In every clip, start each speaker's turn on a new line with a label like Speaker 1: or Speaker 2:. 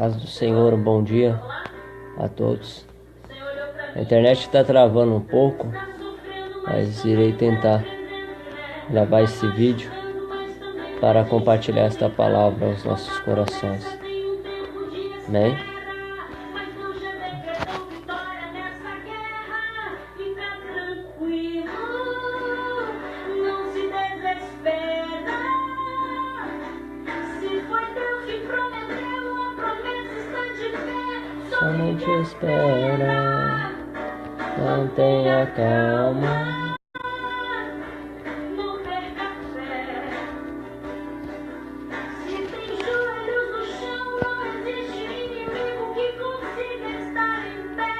Speaker 1: Paz do Senhor, bom dia a todos. A internet está travando um pouco, mas irei tentar gravar esse vídeo para compartilhar esta palavra aos nossos corações. Amém? Somente espera, mantenha calma.
Speaker 2: Não perca a fé. Se tem joelhos no chão, não existe inimigo que consiga estar em pé.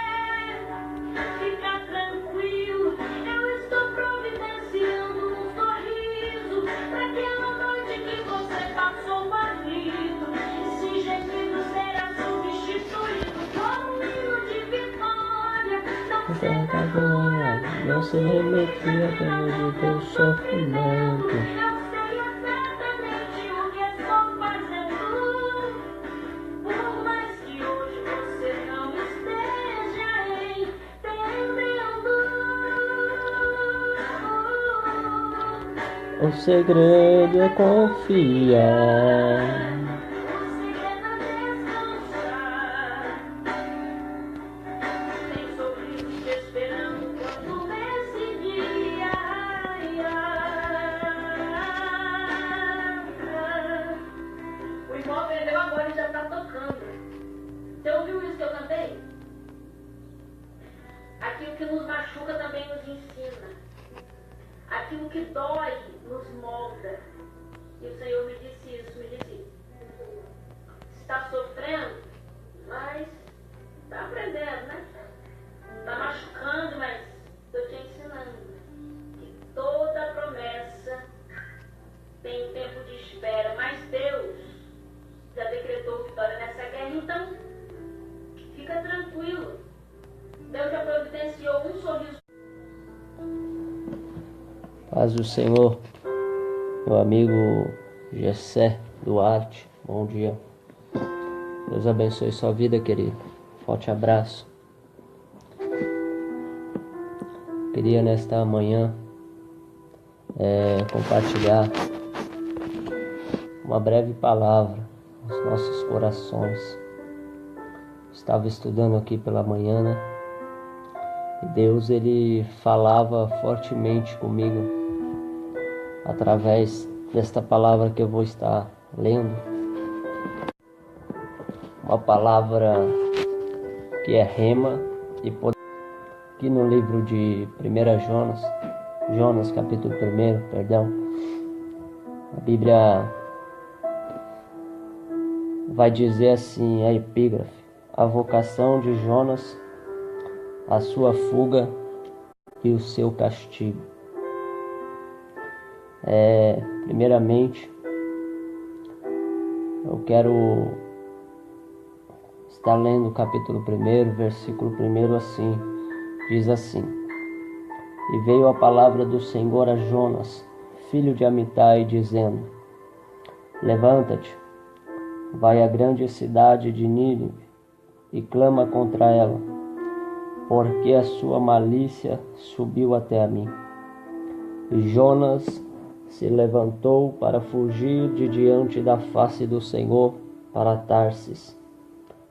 Speaker 2: Fica tranquilo, eu estou providenciando um sorriso para aquela noite que você passou barrido. Esse gemido será substituído por um hino de vitória.
Speaker 1: Não se remetia pelo teu sofrimento.
Speaker 2: Eu sei exatamente o que estou fazendo. Por mais que hoje você não esteja entendendo.
Speaker 1: O segredo é confiar.
Speaker 2: O segredo é descansar. Tem sorriso te esperando quando nesse dia. O irmão aprendeu agora e já está tocando. Você ouviu isso que eu cantei? Aquilo que nos machuca também nos ensina. Aquilo que dói nos molda. E o Senhor me disse isso, me disse: está sofrendo, mas está aprendendo, né? Está machucando, mas estou te ensinando que toda promessa tem um tempo de espera, mas Deus já decretou vitória nessa guerra, então fica tranquilo. Deus já providenciou um sorriso.
Speaker 1: Paz do Senhor, meu amigo Gessé Duarte, bom dia. Deus abençoe sua vida, querido. Forte abraço. Queria nesta manhã compartilhar uma breve palavra aos nossos corações. Estava estudando aqui pela manhã, né? E Deus, Ele falava fortemente comigo através desta palavra que eu vou estar lendo. Uma palavra que é rema e poder. Aqui no livro de 1 Jonas capítulo 1, perdão, a Bíblia vai dizer assim, a epígrafe: a vocação de Jonas, a sua fuga e o seu castigo. Primeiramente, eu quero estar lendo o capítulo 1, versículo 1 assim. Diz assim: E veio a palavra do Senhor a Jonas, filho de Amitai, dizendo: Levanta-te, vai à grande cidade de Nínive e clama contra ela, porque a sua malícia subiu até a mim. E Jonas se levantou para fugir de diante da face do Senhor para Tarsis.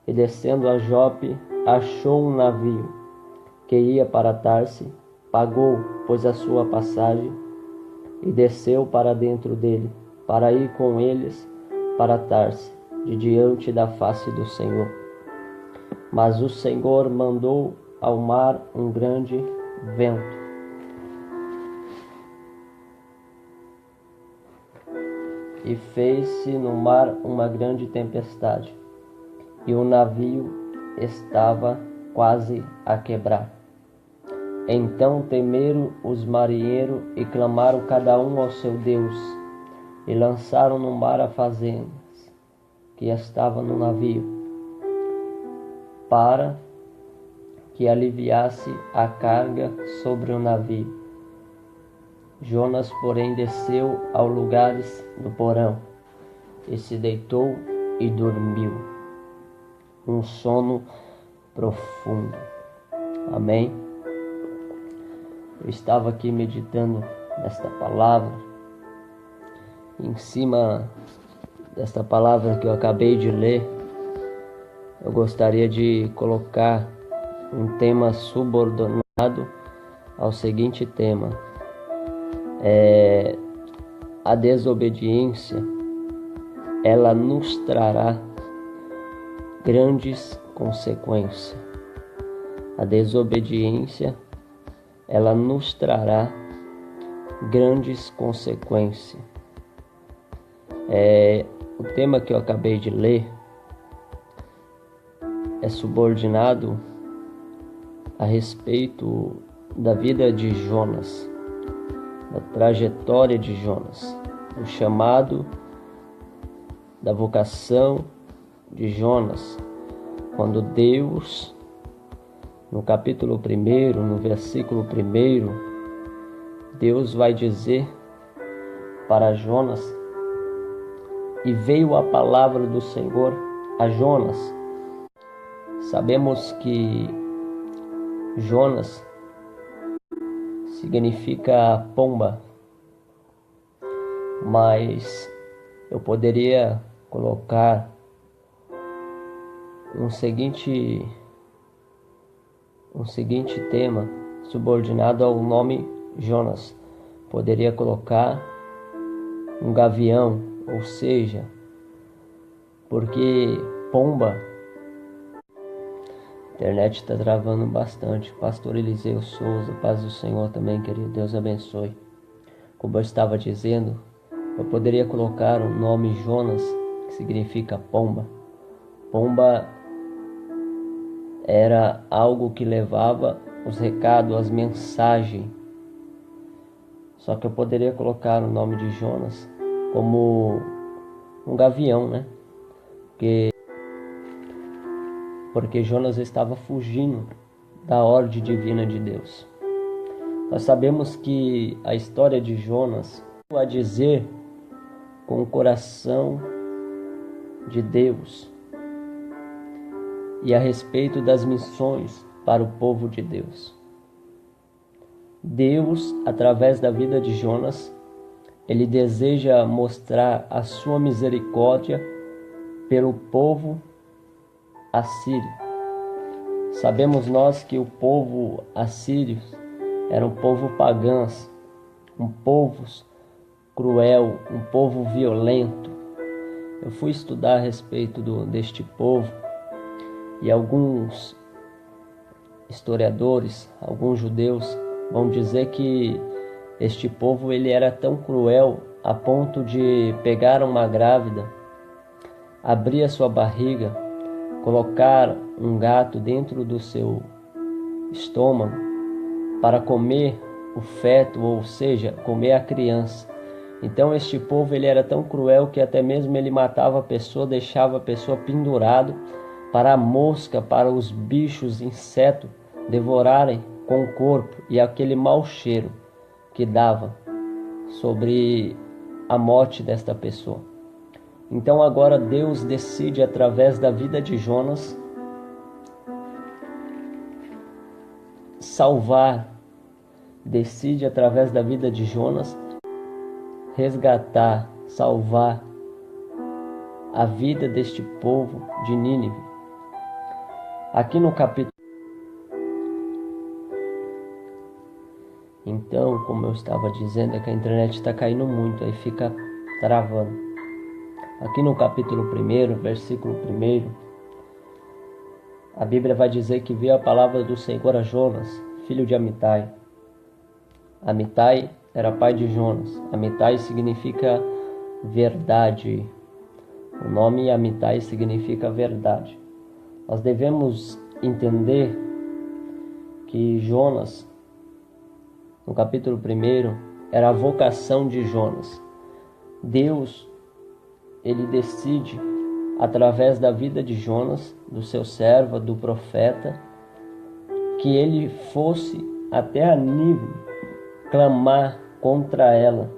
Speaker 1: E descendo a Jope, achou um navio que ia para Tarsis, pagou, pois, a sua passagem, e desceu para dentro dele, para ir com eles para Tarsis, de diante da face do Senhor. Mas o Senhor mandou ao mar um grande vento, e fez-se no mar uma grande tempestade, e o navio estava quase a quebrar. Então temeram os marinheiros e clamaram cada um ao seu Deus, e lançaram no mar as fazendas que estavam no navio, para que aliviasse a carga sobre o navio. Jonas, porém, desceu ao lugares do porão, e se deitou e dormiu. um sono profundo. Amém? Eu estava aqui meditando nesta palavra, em cima desta palavra que eu acabei de ler, eu gostaria de colocar um tema subordinado ao seguinte tema: a desobediência, ela nos trará grandes consequências. A desobediência, ela nos trará grandes consequências. O tema que eu acabei de ler é subordinado a respeito da vida de Jonas, da trajetória de Jonas, o chamado, da vocação de Jonas, quando Deus, no capítulo 1, no versículo 1, Deus vai dizer para Jonas: e veio a palavra do Senhor a Jonas. Sabemos que Jonas significa pomba, mas eu poderia colocar um seguinte tema subordinado ao nome Jonas. Poderia colocar um gavião, ou seja, porque pomba, a internet está travando bastante. Pastor Eliseu Souza, paz do Senhor também, querido, Deus abençoe. Como eu estava dizendo, eu poderia colocar o nome Jonas, que significa pomba. Pomba era algo que levava os recados, as mensagens. Só que eu poderia colocar o nome de Jonas como um gavião, né? Porque Jonas estava fugindo da ordem divina de Deus. Nós sabemos que a história de Jonas a dizer com o coração de Deus e a respeito das missões para o povo de Deus. Deus, através da vida de Jonas, ele deseja mostrar a sua misericórdia pelo povo assírio. Sabemos nós que o povo assírio era um povo pagão, um povo cruel, um povo violento. Eu fui estudar a respeito deste povo e alguns historiadores, alguns judeus vão dizer que este povo ele era tão cruel a ponto de pegar uma grávida, abrir a sua barriga, colocar um gato dentro do seu estômago para comer o feto, ou seja, comer a criança. Então este povo ele era tão cruel que até mesmo ele matava a pessoa, deixava a pessoa pendurado para a mosca, para os bichos, insetos devorarem com o corpo e aquele mau cheiro que dava sobre a morte desta pessoa. Então agora Deus decide, através da vida de Jonas, salvar, decide através da vida de Jonas resgatar, salvar a vida deste povo de Nínive. Aqui no capítulo. Então, como eu estava dizendo, é que a internet está caindo muito, aí fica travando. Aqui no capítulo 1, versículo 1, a Bíblia vai dizer que veio a palavra do Senhor a Jonas, filho de Amitai. Amitai era pai de Jonas. Amitai significa verdade. O nome Amitai significa verdade. Nós devemos entender que Jonas, no capítulo 1, era a vocação de Jonas. Deus, ele decide, através da vida de Jonas, do seu servo, do profeta, que ele fosse até a Nínive clamar contra ela,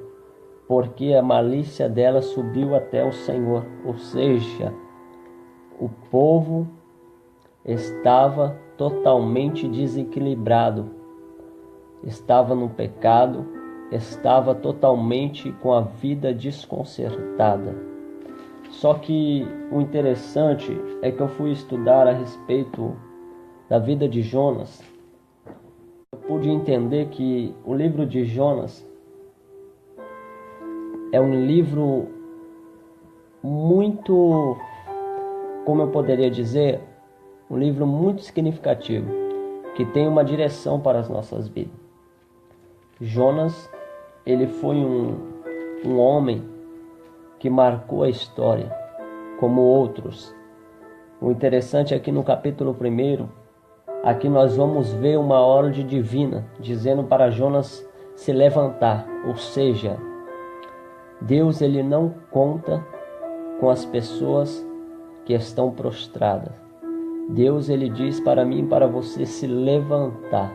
Speaker 1: porque a malícia dela subiu até o Senhor. Ou seja, o povo estava totalmente desequilibrado, estava no pecado, estava totalmente com a vida desconcertada. Só que o interessante é que eu fui estudar a respeito da vida de Jonas. Eu pude entender que o livro de Jonas é um livro muito, como eu poderia dizer, um livro muito significativo, que tem uma direção para as nossas vidas. Jonas, ele foi um homem que marcou a história, como outros. O interessante é que no capítulo 1, aqui nós vamos ver uma ordem divina, dizendo para Jonas se levantar, ou seja, Deus ele não conta com as pessoas que estão prostradas. Deus ele diz para mim e para você se levantar.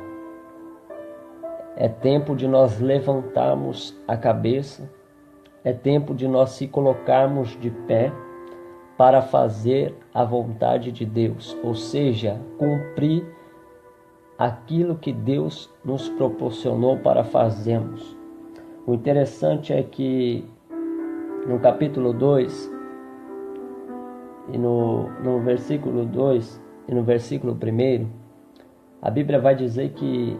Speaker 1: É tempo de nós levantarmos a cabeça, é tempo de nós se colocarmos de pé para fazer a vontade de Deus, ou seja, cumprir aquilo que Deus nos proporcionou para fazermos. O interessante é que no capítulo 2 e no versículo 2 e no versículo 1, a Bíblia vai dizer que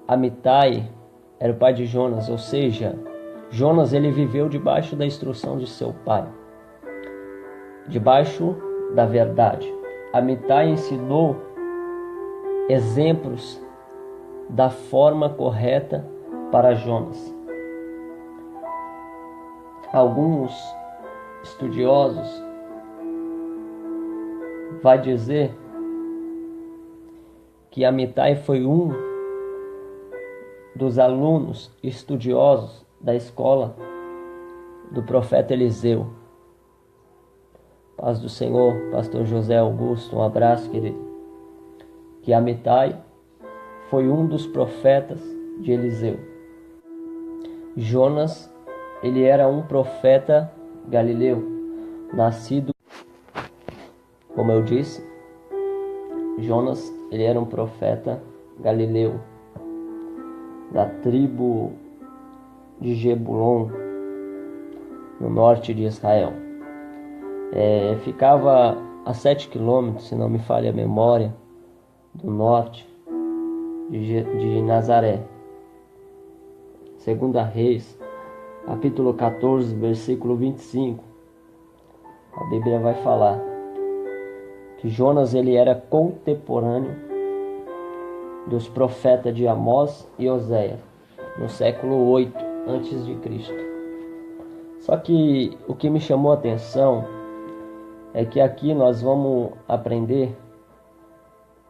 Speaker 1: Amitai era o pai de Jonas, ou seja, Jonas ele viveu debaixo da instrução de seu pai, debaixo da verdade. Amitai ensinou exemplos da forma correta para Jonas. Alguns estudiosos vai dizer que Amitai foi um dos alunos estudiosos da escola do profeta Eliseu. Paz do Senhor, pastor José Augusto, um abraço, querido. Que Amitai foi um dos profetas de Eliseu. Jonas, ele era um profeta galileu, nascido, como eu disse, Jonas, ele era um profeta galileu, da tribo de Jebulon, no norte de Israel. Ficava a 7 quilômetros, se não me falha a memória, do norte de Nazaré. 2 Reis, capítulo 14, versículo 25, a Bíblia vai falar que Jonas ele era contemporâneo dos profetas de Amós e Oséias, no século 8 a.C. Só que o que me chamou a atenção é que aqui nós vamos aprender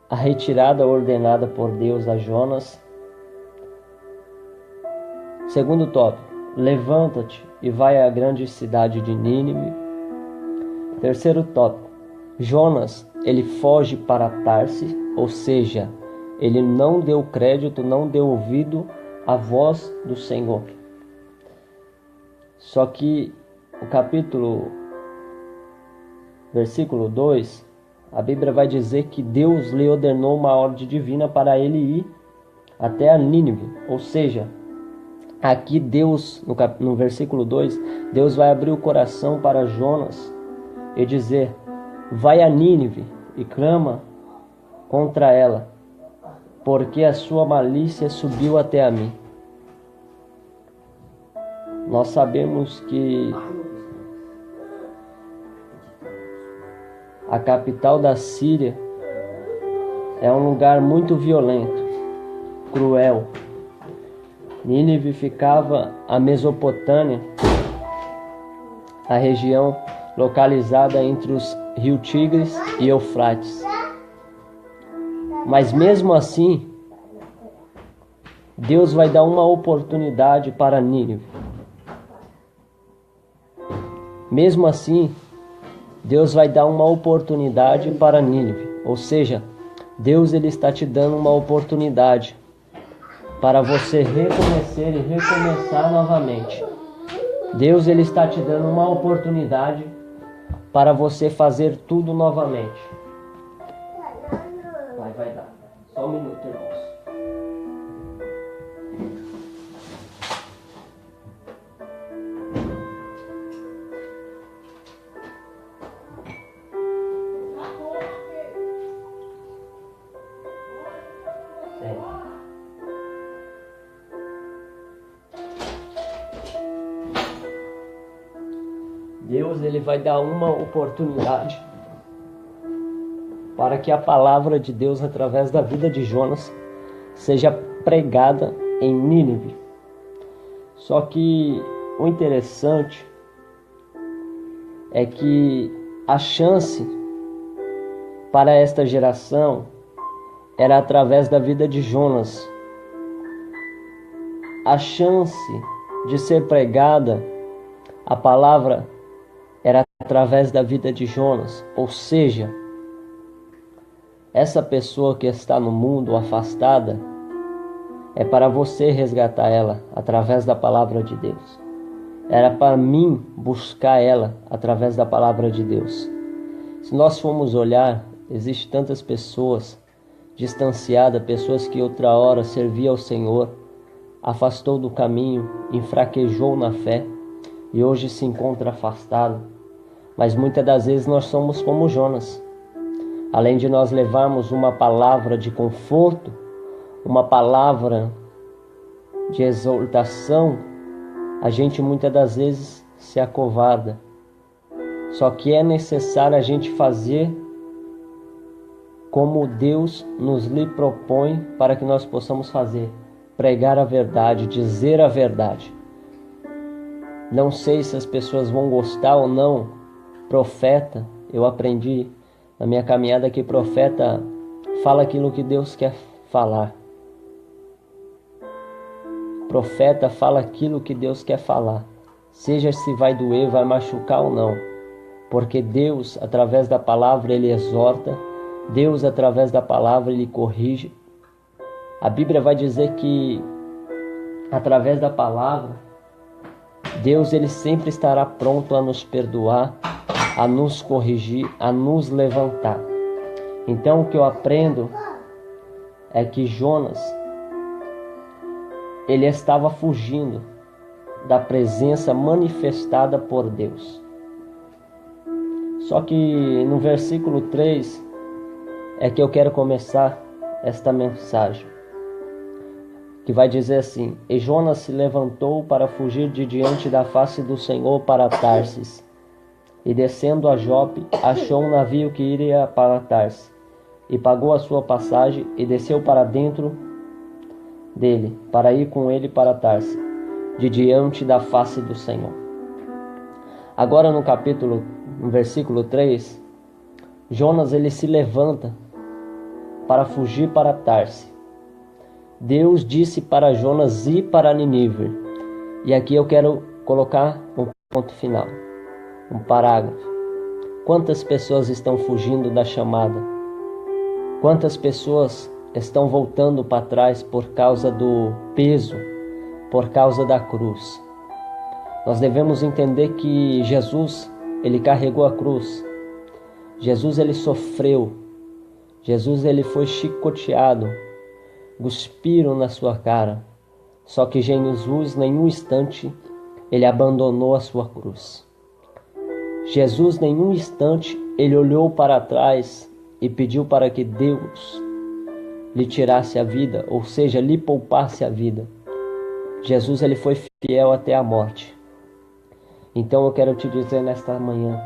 Speaker 1: a retirada ordenada por Deus a Jonas. Segundo tópico, levanta-te e vai à grande cidade de Nínive. Terceiro tópico, Jonas, ele foge para Tarsis, ou seja, ele não deu crédito, não deu ouvido à voz do Senhor. Só que o versículo 2, a Bíblia vai dizer que Deus lhe ordenou uma ordem divina para ele ir até a Nínive. Ou seja, aqui Deus, no versículo 2, Deus vai abrir o coração para Jonas e dizer: vai a Nínive e clama contra ela, porque a sua malícia subiu até a mim. Nós sabemos que a capital da Síria é um lugar muito violento, cruel. Nínive ficava a Mesopotâmia, a região localizada entre os rios Tigres e Eufrates. Mas mesmo assim, Deus vai dar uma oportunidade para Nínive. Mesmo assim, Deus vai dar uma oportunidade para Nínive. Ou seja, Deus ele está te dando uma oportunidade para você recomeçar e recomeçar novamente. Deus ele está te dando uma oportunidade para você fazer tudo novamente. Vai dar. Só um minuto, irmãos. Deus, ele vai dar uma oportunidade para que a palavra de Deus, através da vida de Jonas, seja pregada em Nínive. Só que o interessante é que a chance para esta geração era através da vida de Jonas. A chance de ser pregada a palavra era através da vida de Jonas. Ou seja, essa pessoa que está no mundo afastada, é para você resgatar ela através da palavra de Deus. Era para mim buscar ela através da palavra de Deus. Se nós formos olhar, existem tantas pessoas distanciadas, pessoas que outra hora serviam ao Senhor, afastou do caminho, enfraquejou na fé e hoje se encontra afastado. Mas muitas das vezes nós somos como Jonas. Além de nós levarmos uma palavra de conforto, uma palavra de exortação, a gente muitas das vezes se acovarda. Só que é necessário a gente fazer como Deus nos lhe propõe para que nós possamos fazer. Pregar a verdade, dizer a verdade. Não sei se as pessoas vão gostar ou não. Profeta, eu aprendi na minha caminhada que profeta fala aquilo que Deus quer falar. Profeta fala aquilo que Deus quer falar. Seja se vai doer, vai machucar ou não. Porque Deus, através da palavra, Ele exorta. Deus, através da palavra, Ele corrige. A Bíblia vai dizer que, através da palavra, Deus, Ele sempre estará pronto a nos perdoar, a nos corrigir, a nos levantar. Então, o que eu aprendo é que Jonas, ele estava fugindo da presença manifestada por Deus. Só que no versículo 3 é que eu quero começar esta mensagem, que vai dizer assim: E Jonas se levantou para fugir de diante da face do Senhor para Tarsis, e descendo a Jope, achou um navio que iria para Tarsis, e pagou a sua passagem, e desceu para dentro dele, para ir com ele para Tarsis, de diante da face do Senhor. Agora no versículo 3, Jonas ele se levanta para fugir para Tarsis. Deus disse para Jonas ir para Nínive. E aqui eu quero colocar um ponto final, um parágrafo. Quantas pessoas estão fugindo da chamada? Quantas pessoas estão voltando para trás por causa do peso, por causa da cruz? Nós devemos entender que Jesus, ele carregou a cruz. Jesus, ele sofreu. Jesus, ele foi chicoteado. Cuspiram na sua cara. Só que Jesus, nenhum instante, ele abandonou a sua cruz. Jesus, nenhum instante, ele olhou para trás e pediu para que Deus lhe tirasse a vida, ou seja, lhe poupasse a vida. Jesus, ele foi fiel até a morte. Então eu quero te dizer nesta manhã,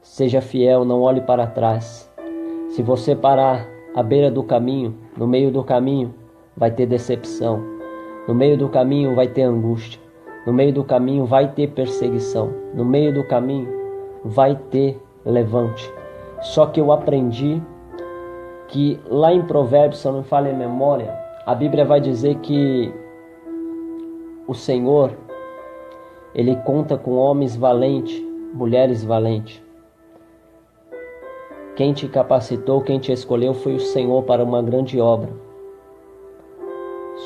Speaker 1: seja fiel, não olhe para trás. Se você parar à beira do caminho, no meio do caminho, vai ter decepção. No meio do caminho vai ter angústia. No meio do caminho vai ter perseguição. No meio do caminho vai ter levante. Só que eu aprendi que lá em Provérbios, se eu não falho em memória, a Bíblia vai dizer que o Senhor, ele conta com homens valentes, mulheres valentes. Quem te capacitou, quem te escolheu foi o Senhor para uma grande obra.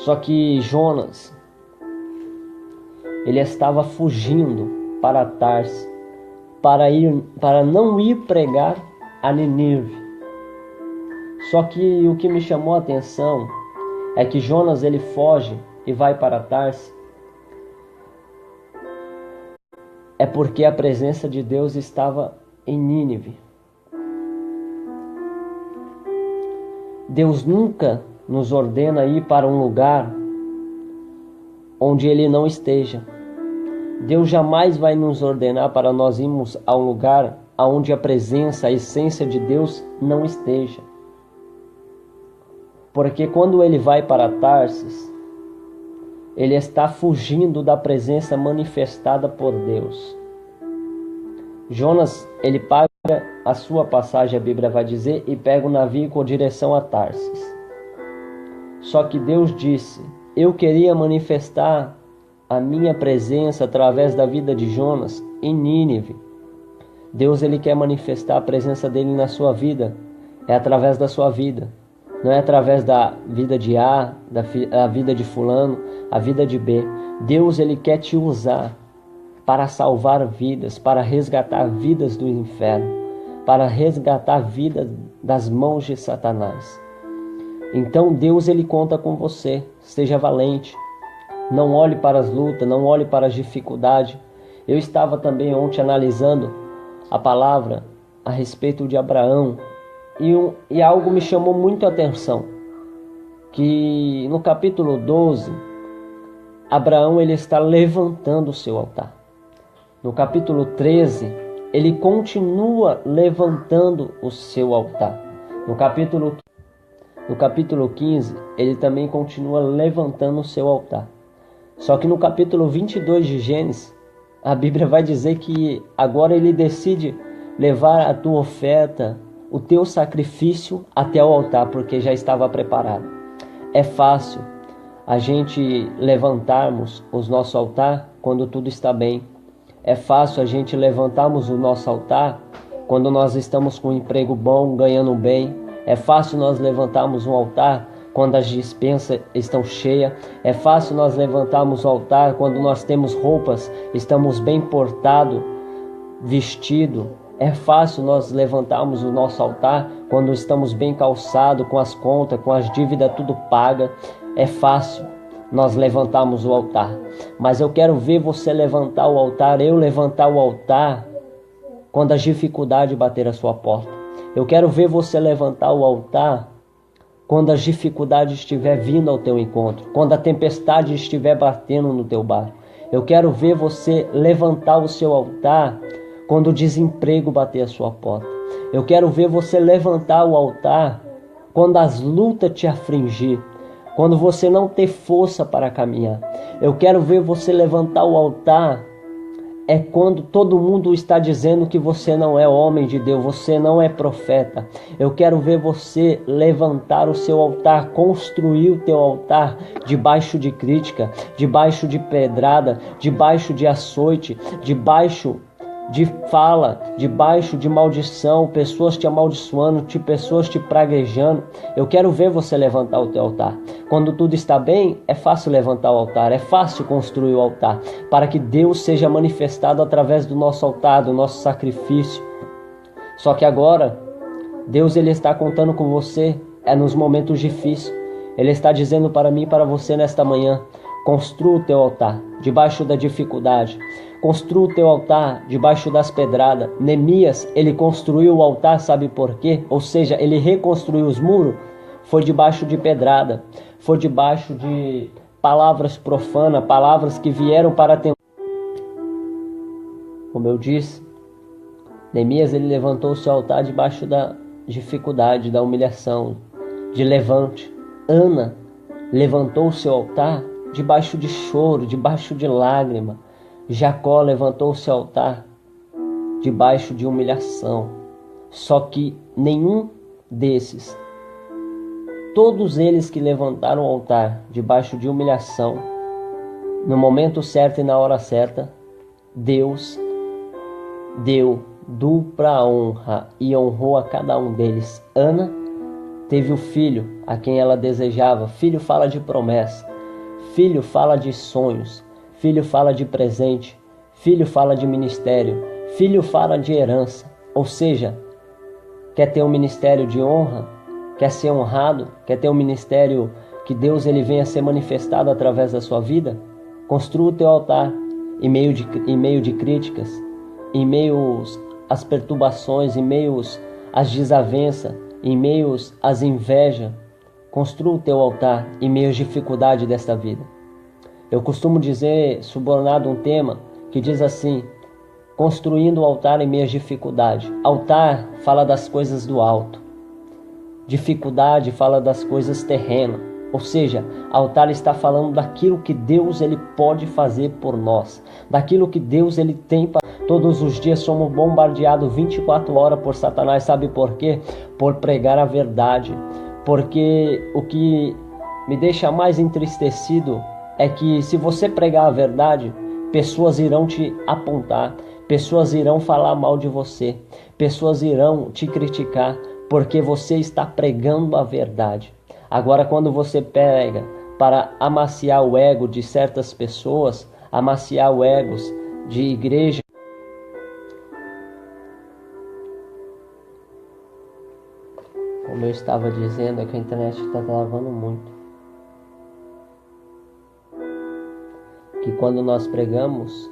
Speaker 1: Só que Jonas, ele estava fugindo para Tarsis, para não ir pregar a Nínive. Só que o que me chamou a atenção é que Jonas ele foge e vai para Tarsis. É porque a presença de Deus estava em Nínive. Deus nunca nos ordena ir para um lugar onde Ele não esteja. Deus jamais vai nos ordenar para nós irmos a um lugar onde a presença, a essência de Deus não esteja. Porque quando ele vai para Tarsis, ele está fugindo da presença manifestada por Deus. Jonas, ele paga a sua passagem, a Bíblia vai dizer, e pega o navio com direção a Tarsis. Só que Deus disse: eu queria manifestar a minha presença através da vida de Jonas em Nínive. Deus ele quer manifestar a presença dele na sua vida. É através da sua vida. Não é através da vida de A, da vida de fulano, a vida de B. Deus ele quer te usar para salvar vidas, para resgatar vidas do inferno, para resgatar vidas das mãos de Satanás. Então Deus ele conta com você. Seja valente. Não olhe para as lutas, não olhe para as dificuldades. Eu estava também ontem analisando a palavra a respeito de Abraão e algo me chamou muito a atenção, que no capítulo 12, Abraão ele está levantando o seu altar. No capítulo 13, ele continua levantando o seu altar. No capítulo 15, ele também continua levantando o seu altar. Só que no capítulo 22 de Gênesis, a Bíblia vai dizer que agora ele decide levar a tua oferta, o teu sacrifício até o altar, porque já estava preparado. É fácil a gente levantarmos o nosso altar quando tudo está bem. É fácil a gente levantarmos o nosso altar quando nós estamos com um emprego bom, ganhando bem. É fácil nós levantarmos um altar quando as despensas estão cheias. É fácil nós levantarmos o altar quando nós temos roupas, estamos bem portados, vestidos. É fácil nós levantarmos o nosso altar quando estamos bem calçados, com as contas, com as dívidas tudo paga. É fácil nós levantarmos o altar. Mas eu quero ver você levantar o altar, eu levantar o altar quando as dificuldades bater a sua porta. Eu quero ver você levantar o altar quando as dificuldades estiver vindo ao teu encontro, quando a tempestade estiver batendo no teu bar. Eu quero ver você levantar o seu altar quando o desemprego bater a sua porta. Eu quero ver você levantar o altar quando as lutas te afligir, quando você não ter força para caminhar. Eu quero ver você levantar o altar quando todo mundo está dizendo que você não é homem de Deus, você não é profeta. Eu quero ver você levantar o seu altar, construir o teu altar debaixo de crítica, debaixo de pedrada, debaixo de açoite, debaixo de fala, debaixo de maldição, pessoas te amaldiçoando, pessoas te praguejando. Eu quero ver você levantar o teu altar. Quando tudo está bem, é fácil levantar o altar, é fácil construir o altar, para que Deus seja manifestado através do nosso altar, do nosso sacrifício. Só que agora, Deus ele está contando com você, nos momentos difíceis. Ele está dizendo para mim e para você nesta manhã: construa o teu altar debaixo da dificuldade. Construa o teu altar debaixo das pedradas. Neemias, ele construiu o altar, sabe por quê? Ou seja, ele reconstruiu os muros. Foi debaixo de pedrada. Foi debaixo de palavras profanas, palavras que vieram para tentar. Como eu disse, Neemias, ele levantou o seu altar debaixo da dificuldade, da humilhação, de levante. Ana levantou o seu altar debaixo de choro, debaixo de lágrima. Jacó levantou o seu altar debaixo de humilhação. Só que nenhum desses, todos eles que levantaram o altar debaixo de humilhação, no momento certo e na hora certa, Deus deu dupla honra e honrou a cada um deles. Ana teve o filho a quem ela desejava. Filho fala de promessa, filho fala de sonhos, filho fala de presente, filho fala de ministério, Filho fala de herança, ou seja, quer ter um ministério de honra, quer ser honrado, quer ter um ministério que Deus ele venha ser manifestado através da sua vida? Construa o teu altar em meio de críticas, em meio às perturbações, em meio às desavenças, em meio às invejas. Construa o teu altar em meio às dificuldades desta vida. Eu costumo dizer, subornado um tema que diz assim: construindo o altar em meio às dificuldades. Altar fala das coisas do alto. Dificuldade fala das coisas terrenas. Ou seja, altar está falando daquilo que Deus ele pode fazer por nós. Daquilo que Deus ele tem para... Todos os dias somos bombardeados 24 horas por Satanás. Sabe por quê? Por pregar a verdade. Porque o que me deixa mais entristecido é que se você pregar a verdade, pessoas irão te apontar, pessoas irão falar mal de você, pessoas irão te criticar, porque você está pregando a verdade. Agora, quando você prega para amaciar o ego de certas pessoas, amaciar o ego de igreja, como eu estava dizendo, é que a internet está travando muito. Que quando nós pregamos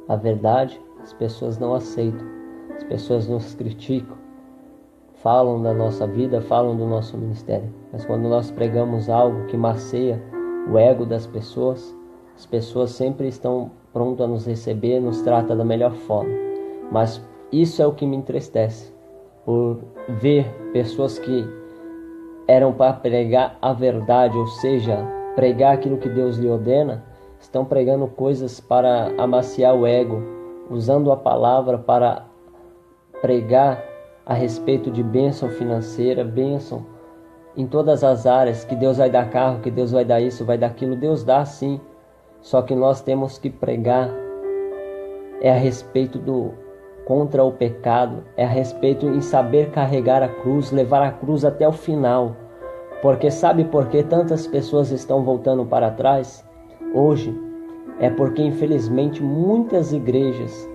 Speaker 1: a verdade, as pessoas não aceitam, as pessoas nos criticam, falam da nossa vida, falam do nosso ministério. Mas quando nós pregamos algo que macia o ego das pessoas, as pessoas sempre estão prontas a nos receber, nos trata da melhor forma. Mas isso é o que me entristece, por ver pessoas que eram para pregar a verdade, ou seja, pregar aquilo que Deus lhe ordena, estão pregando coisas para amaciar o ego, usando a palavra para pregar a respeito de bênção financeira, bênção em todas as áreas, que Deus vai dar carro, que Deus vai dar isso, vai dar aquilo. Deus dá sim, só que nós temos que pregar a respeito contra o pecado, a respeito em saber carregar a cruz, levar a cruz até o final. Porque sabe por que tantas pessoas estão voltando para trás hoje? É porque infelizmente muitas igrejas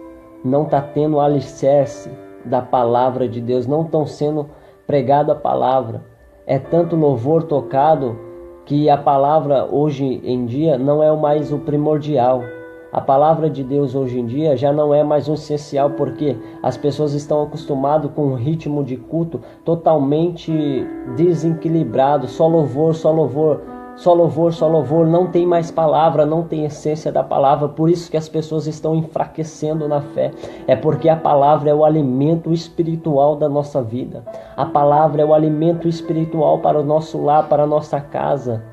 Speaker 1: não estão tendo o alicerce da palavra de Deus, não estão sendo pregado a palavra. É tanto louvor tocado que a palavra hoje em dia não é mais o primordial. A palavra de Deus hoje em dia já não é mais o essencial, porque as pessoas estão acostumadas com um ritmo de culto totalmente desequilibrado, só louvor, só louvor, só louvor, só louvor, não tem mais palavra, não tem essência da palavra. Por isso que as pessoas estão enfraquecendo na fé. É porque a palavra é o alimento espiritual da nossa vida. A palavra é o alimento espiritual para o nosso lar, para a nossa casa.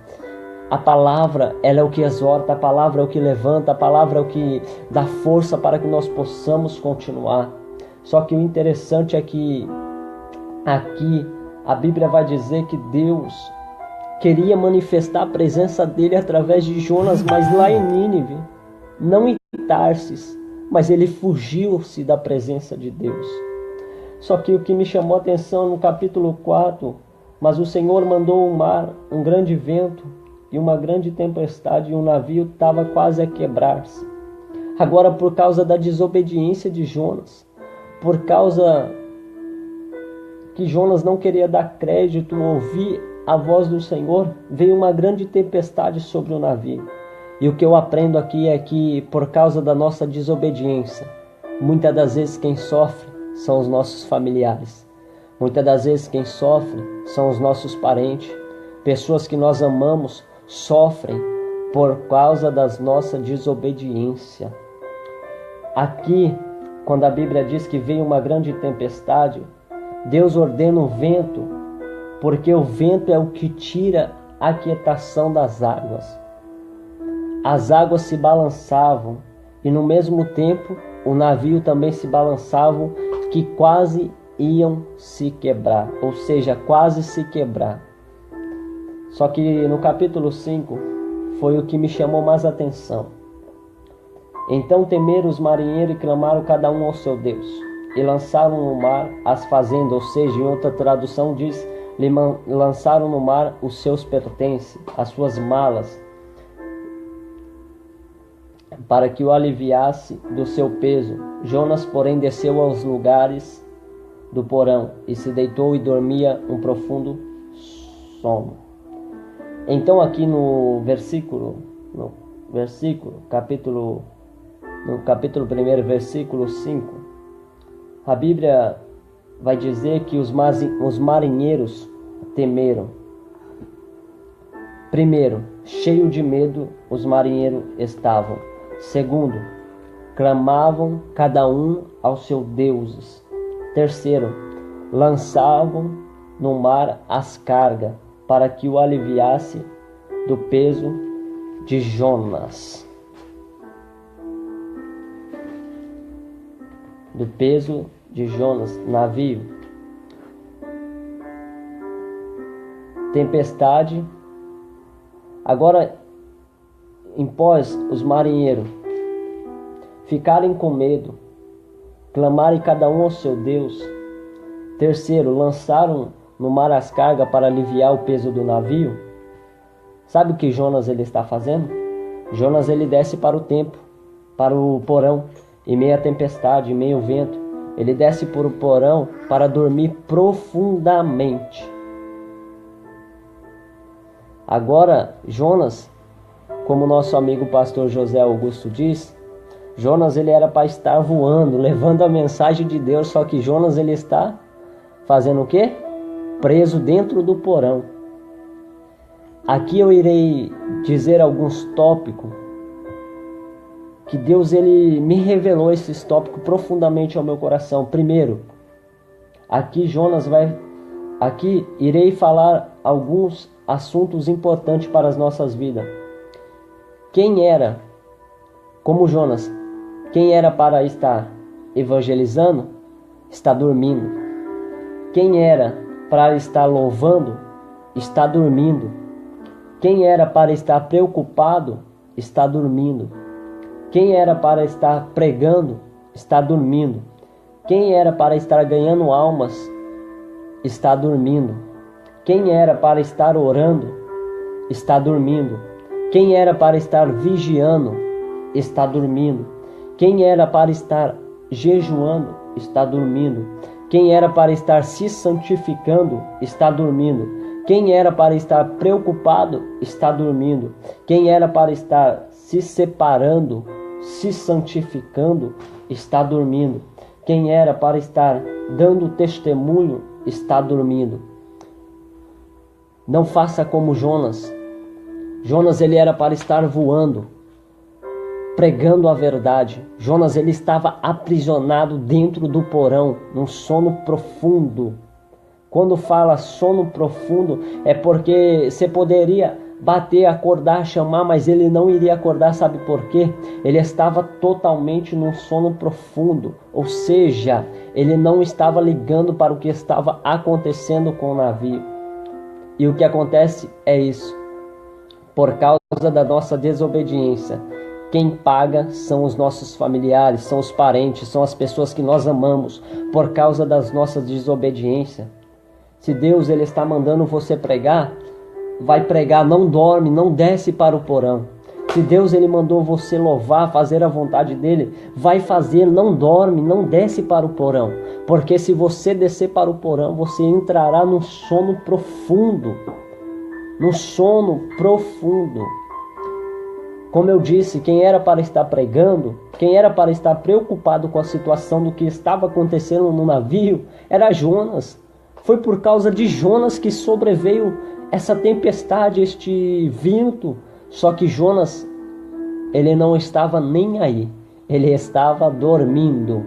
Speaker 1: A palavra, ela é o que exorta, a palavra é o que levanta, a palavra é o que dá força para que nós possamos continuar. Só que o interessante é que aqui a Bíblia vai dizer que Deus queria manifestar a presença dele através de Jonas, mas lá em Nínive, não em Tarsis, mas ele fugiu-se da presença de Deus. Só que o que me chamou a atenção no capítulo 4, mas o Senhor mandou um mar, um grande vento e uma grande tempestade, e o navio estava quase a quebrar-se. Agora, por causa da desobediência de Jonas, por causa que Jonas não queria dar crédito, ouvir a voz do Senhor, veio uma grande tempestade sobre o navio. E o que eu aprendo aqui é que, por causa da nossa desobediência, muitas das vezes quem sofre são os nossos familiares. Muitas das vezes quem sofre são os nossos parentes. Pessoas que nós amamos sofrem por causa das nossa desobediência. Aqui, quando a Bíblia diz que veio uma grande tempestade, Deus ordena o vento, porque o vento é o que tira a quietação das águas. As águas se balançavam e no mesmo tempo o navio também se balançava, que quase iam se quebrar, ou seja, quase se quebrar. Só que no capítulo 5 foi o que me chamou mais atenção. Então temeram os marinheiros e clamaram cada um ao seu Deus, e lançaram no mar as fazendas, ou seja, em outra tradução diz, lançaram no mar os seus pertences, as suas malas. para que o aliviasse do seu peso. Jonas, porém, desceu aos lugares do porão e se deitou e dormia um profundo sono. Então aqui no capítulo 1, versículo 5, a Bíblia vai dizer que os marinheiros temeram. Primeiro, cheio de medo, os marinheiros estavam. Segundo, clamavam cada um aos seus deuses. Terceiro, lançavam no mar as cargas para que o aliviasse do peso de Jonas. Do peso de Jonas, navio. Tempestade. Agora, após os marinheiros ficarem com medo, clamarem cada um ao seu Deus. Terceiro, lançaram no mar as cargas para aliviar o peso do navio. Sabe o que Jonas ele está fazendo? Jonas ele desce para o porão, em meio à tempestade, em meio ao vento. Ele desce para o porão para dormir profundamente. Agora, Jonas, como nosso amigo pastor José Augusto diz, Jonas ele era para estar voando, levando a mensagem de Deus, só que Jonas ele está fazendo o quê? Preso dentro do porão. Aqui eu irei dizer alguns tópicos que Deus ele me revelou esses tópicos profundamente ao meu coração. Primeiro, aqui irei falar alguns assuntos importantes para as nossas vidas. Quem era, como Jonas, quem era para estar evangelizando, está dormindo. Quem era para estar louvando, está dormindo. Quem era para estar preocupado, está dormindo. Quem era para estar pregando, está dormindo. Quem era para estar ganhando almas, está dormindo. Quem era para estar orando, está dormindo. Quem era para estar vigiando, está dormindo. Quem era para estar jejuando, está dormindo. Quem era para estar se santificando, está dormindo. Quem era para estar preocupado, está dormindo. Quem era para estar se separando, se santificando, está dormindo. Quem era para estar dando testemunho, está dormindo. Não faça como Jonas. Jonas ele era para estar voando, pregando a verdade. Jonas ele estava aprisionado dentro do porão, num sono profundo. Quando fala sono profundo, é porque você poderia bater, acordar, chamar, mas ele não iria acordar, sabe por quê? Ele estava totalmente num sono profundo, ou seja, ele não estava ligando para o que estava acontecendo com o navio. E o que acontece é isso. Por causa da nossa desobediência, quem paga são os nossos familiares, são os parentes, são as pessoas que nós amamos, por causa das nossas desobediências. Se Deus ele está mandando você pregar, vai pregar, não dorme, não desce para o porão. Se Deus ele mandou você louvar, fazer a vontade dele, vai fazer, não dorme, não desce para o porão. Porque se você descer para o porão, você entrará num sono profundo. Num sono profundo. Como eu disse, quem era para estar pregando, quem era para estar preocupado com a situação do que estava acontecendo no navio, era Jonas. Foi por causa de Jonas que sobreveio essa tempestade, este vento. Só que Jonas, ele não estava nem aí. Ele estava dormindo,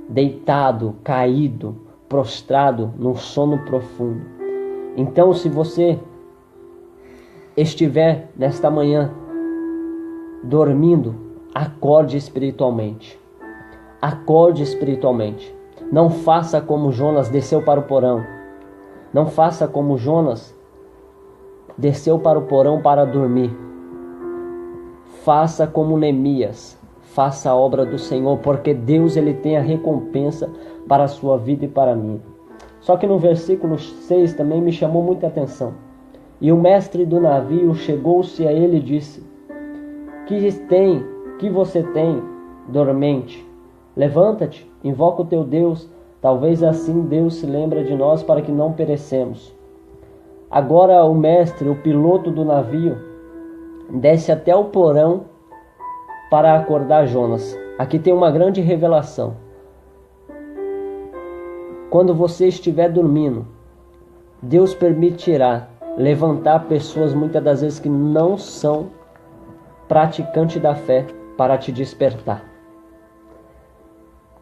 Speaker 1: deitado, caído, prostrado, num sono profundo. Então, se você estiver nesta manhã dormindo, acorde espiritualmente. Acorde espiritualmente. Não faça como Jonas desceu para o porão. Não faça como Jonas desceu para o porão para dormir. Faça como Neemias. Faça a obra do Senhor, porque Deus ele tem a recompensa para a sua vida e para mim. Só que no versículo 6 também me chamou muita atenção. E o mestre do navio chegou-se a ele e disse: Que tem que você tem dormente. Levanta-te, invoca o teu Deus, talvez assim Deus se lembre de nós para que não perecemos. Agora o mestre, o piloto do navio, desce até o porão para acordar Jonas. Aqui tem uma grande revelação. Quando você estiver dormindo, Deus permitirá levantar pessoas muitas das vezes que não são praticantes da fé para te despertar.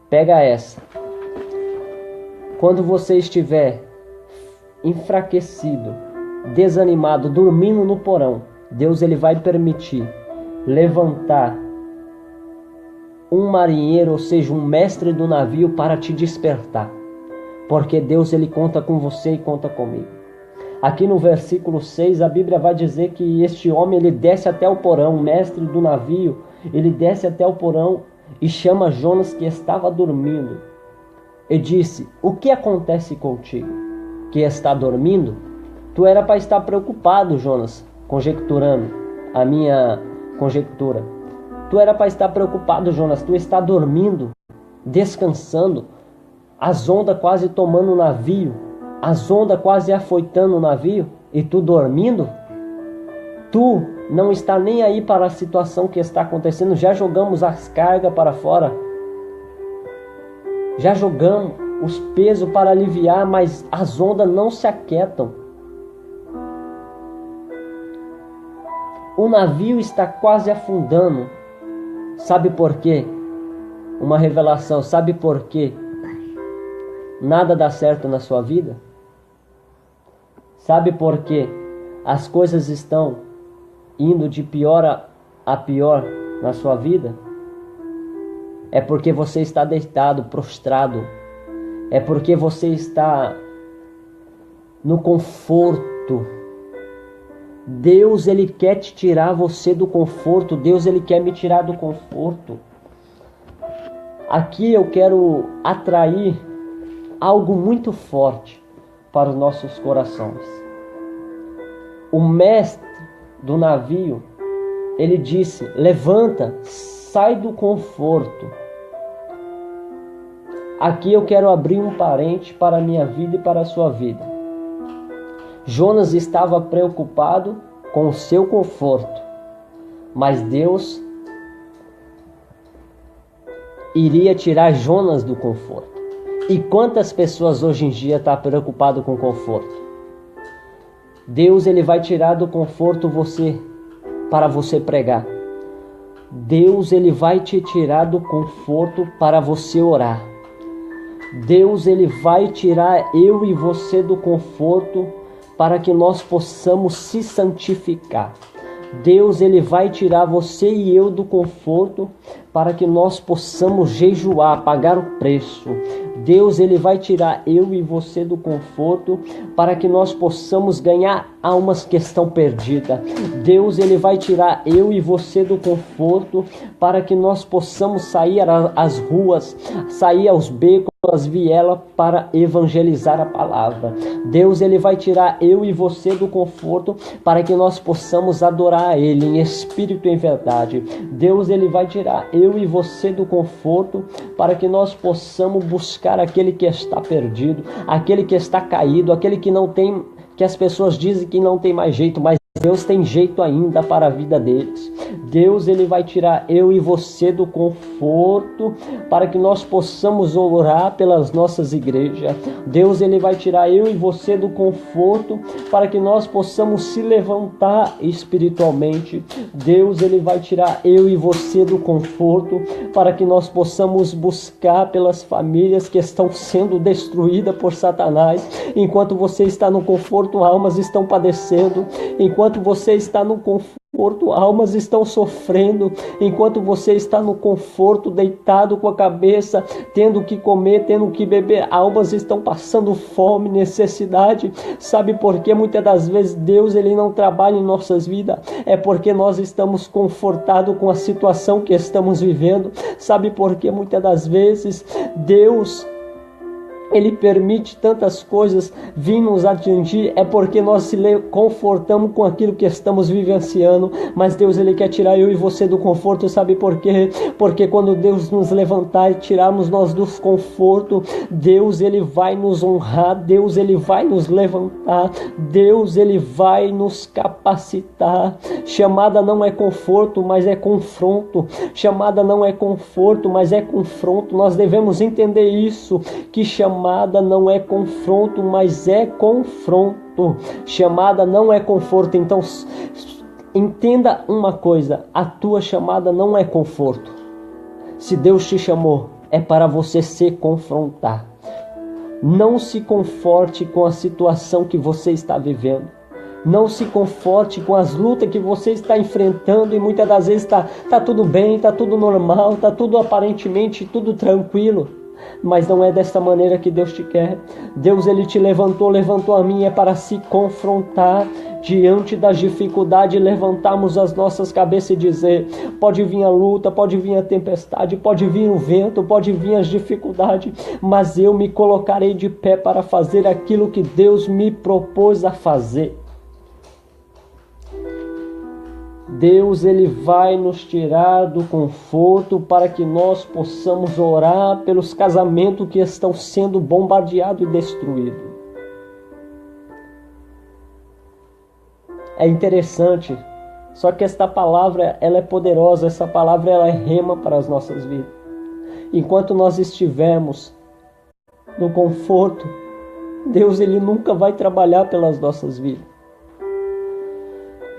Speaker 1: Pega essa. Quando você estiver enfraquecido, desanimado, dormindo no porão, Deus ele vai permitir levantar um marinheiro, ou seja, um mestre do navio para te despertar. Porque Deus ele conta com você e conta comigo. Aqui no versículo 6, a Bíblia vai dizer que este homem ele desce até o porão, o mestre do navio, ele desce até o porão e chama Jonas que estava dormindo. E disse: o que acontece contigo, que está dormindo? Tu era para estar preocupado, Jonas, conjecturando a minha conjectura. Tu era para estar preocupado, Jonas, tu está dormindo, descansando, as ondas quase tomando o navio, as ondas quase afoitando o navio, e tu dormindo? Tu não está nem aí para a situação que está acontecendo. Já jogamos as cargas para fora, já jogamos os pesos para aliviar, mas as ondas não se aquietam. O navio está quase afundando. Sabe por quê? Uma revelação. Sabe por quê nada dá certo na sua vida? Sabe por quê as coisas estão indo de pior a pior na sua vida? É porque você está deitado, prostrado. É porque você está no conforto. Deus ele quer te tirar você do conforto. Deus ele quer me tirar do conforto. Aqui eu quero atrair algo muito forte para os nossos corações. O mestre do navio, ele disse: levanta, sai do conforto. Aqui eu quero abrir um parente para a minha vida e para a sua vida. Jonas estava preocupado com o seu conforto, mas Deus iria tirar Jonas do conforto. E quantas pessoas hoje em dia estão preocupadas com conforto? Deus ele vai tirar do conforto você para você pregar. Deus ele vai te tirar do conforto para você orar. Deus ele vai tirar eu e você do conforto para que nós possamos se santificar. Deus ele vai tirar você e eu do conforto para que nós possamos jejuar, pagar o preço. Deus ele vai tirar eu e você do conforto para que nós possamos ganhar almas que estão perdidas. Deus ele vai tirar eu e você do conforto para que nós possamos sair às ruas, sair aos becos, às vielas para evangelizar a palavra. Deus ele vai tirar eu e você do conforto para que nós possamos adorar a ele em espírito e em verdade. Deus ele vai tirar eu e você do conforto para que nós possamos buscar aquele que está perdido, aquele que está caído, aquele que não tem, que as pessoas dizem que não tem mais jeito, mas Deus tem jeito ainda para a vida deles. Deus ele vai tirar eu e você do conforto para que nós possamos orar pelas nossas igrejas. Deus ele vai tirar eu e você do conforto para que nós possamos se levantar espiritualmente. Deus ele vai tirar eu e você do conforto para que nós possamos buscar pelas famílias que estão sendo destruídas por Satanás. Enquanto você está no conforto, almas estão padecendo. Enquanto você está no conforto, almas estão sofrendo. Enquanto você está no conforto, deitado com a cabeça, tendo que comer, tendo que beber, almas estão passando fome, necessidade. Sabe por quê? Muitas das vezes Deus ele não trabalha em nossas vidas. É porque nós estamos confortados com a situação que estamos vivendo. Sabe por quê? Muitas das vezes Deus Ele permite tantas coisas vir nos atingir, é porque nós se confortamos com aquilo que estamos vivenciando, mas Deus, Ele quer tirar eu e você do conforto, sabe por quê? Porque quando Deus nos levantar e tirarmos nós do conforto, Deus, Ele vai nos honrar, Deus, Ele vai nos levantar, Deus, Ele vai nos capacitar. Chamada não é conforto, mas é confronto. Chamada não é conforto, mas é confronto. Nós devemos entender isso, que chamada não é confronto, mas é confronto. Chamada não é conforto. Então, entenda uma coisa: a tua chamada não é conforto. Se Deus te chamou, é para você se confrontar. Não se conforte com a situação que você está vivendo. Não se conforte com as lutas que você está enfrentando, e muitas das vezes tá tudo bem, tá tudo normal, tá tudo aparentemente tudo tranquilo. Mas não é dessa maneira que Deus te quer. Deus, Ele te levantou a mim, é para se confrontar diante das dificuldades, levantarmos as nossas cabeças e dizer: pode vir a luta, pode vir a tempestade, pode vir o vento, pode vir as dificuldades, mas eu me colocarei de pé para fazer aquilo que Deus me propôs a fazer. Deus, Ele vai nos tirar do conforto para que nós possamos orar pelos casamentos que estão sendo bombardeados e destruídos. É interessante, só que esta palavra, ela é poderosa, essa palavra, ela é rema para as nossas vidas. Enquanto nós estivermos no conforto, Deus, Ele nunca vai trabalhar pelas nossas vidas.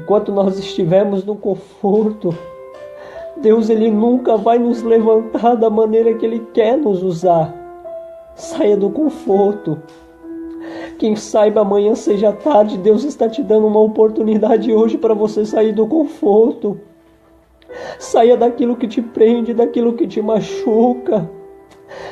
Speaker 1: Enquanto nós estivermos no conforto, Deus, Ele nunca vai nos levantar da maneira que Ele quer nos usar. Saia do conforto. Quem saiba, amanhã seja tarde, Deus está te dando uma oportunidade hoje para você sair do conforto. Saia daquilo que te prende, daquilo que te machuca.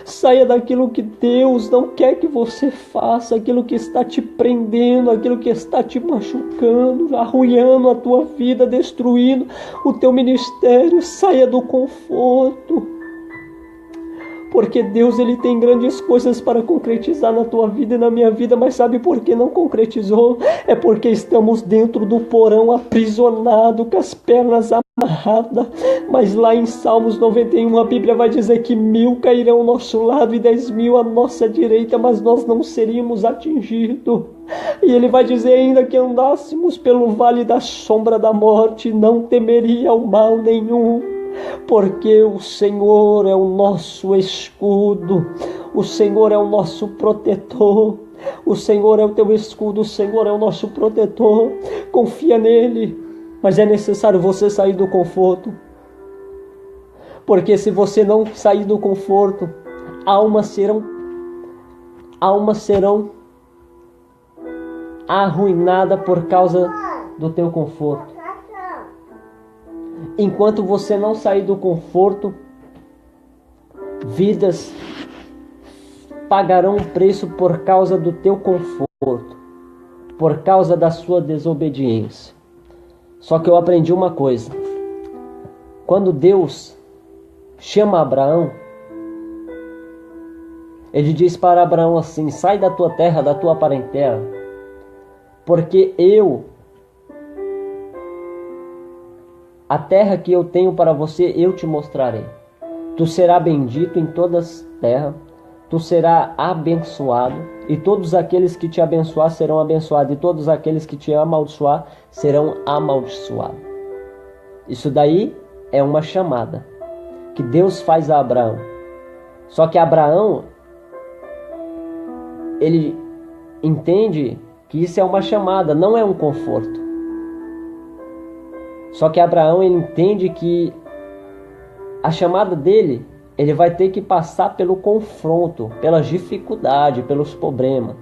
Speaker 1: Saia daquilo que Deus não quer que você faça, aquilo que está te prendendo, aquilo que está te machucando, arruinando a tua vida, destruindo o teu ministério. Saia do conforto, porque Deus, Ele tem grandes coisas para concretizar na tua vida e na minha vida, mas sabe por que não concretizou? É porque estamos dentro do porão, aprisionado, com as pernas amarradas. Mas lá em Salmos 91 a Bíblia vai dizer que 1000 cairão ao nosso lado e 10.000 à nossa direita, mas nós não seríamos atingidos. E Ele vai dizer ainda que andássemos pelo vale da sombra da morte, não temeria o mal nenhum. Porque o Senhor é o nosso escudo, o Senhor é o nosso protetor, o Senhor é o teu escudo, o Senhor é o nosso protetor. Confia nele, mas é necessário você sair do conforto, porque se você não sair do conforto, almas serão arruinadas por causa do teu conforto. Enquanto você não sair do conforto, vidas pagarão um preço por causa do teu conforto, por causa da sua desobediência. Só que eu aprendi uma coisa: quando Deus chama Abraão, Ele diz para Abraão assim: sai da tua terra, da tua parentela, porque a terra que eu tenho para você, eu te mostrarei. Tu serás bendito em todas as terras, tu serás abençoado, e todos aqueles que te abençoar serão abençoados, e todos aqueles que te amaldiçoar serão amaldiçoados. Isso daí é uma chamada que Deus faz a Abraão. Só que Abraão, ele entende que isso é uma chamada, não é um conforto. Só que Abraão, ele entende que a chamada dele, ele vai ter que passar pelo confronto, pelas dificuldades, pelos problemas.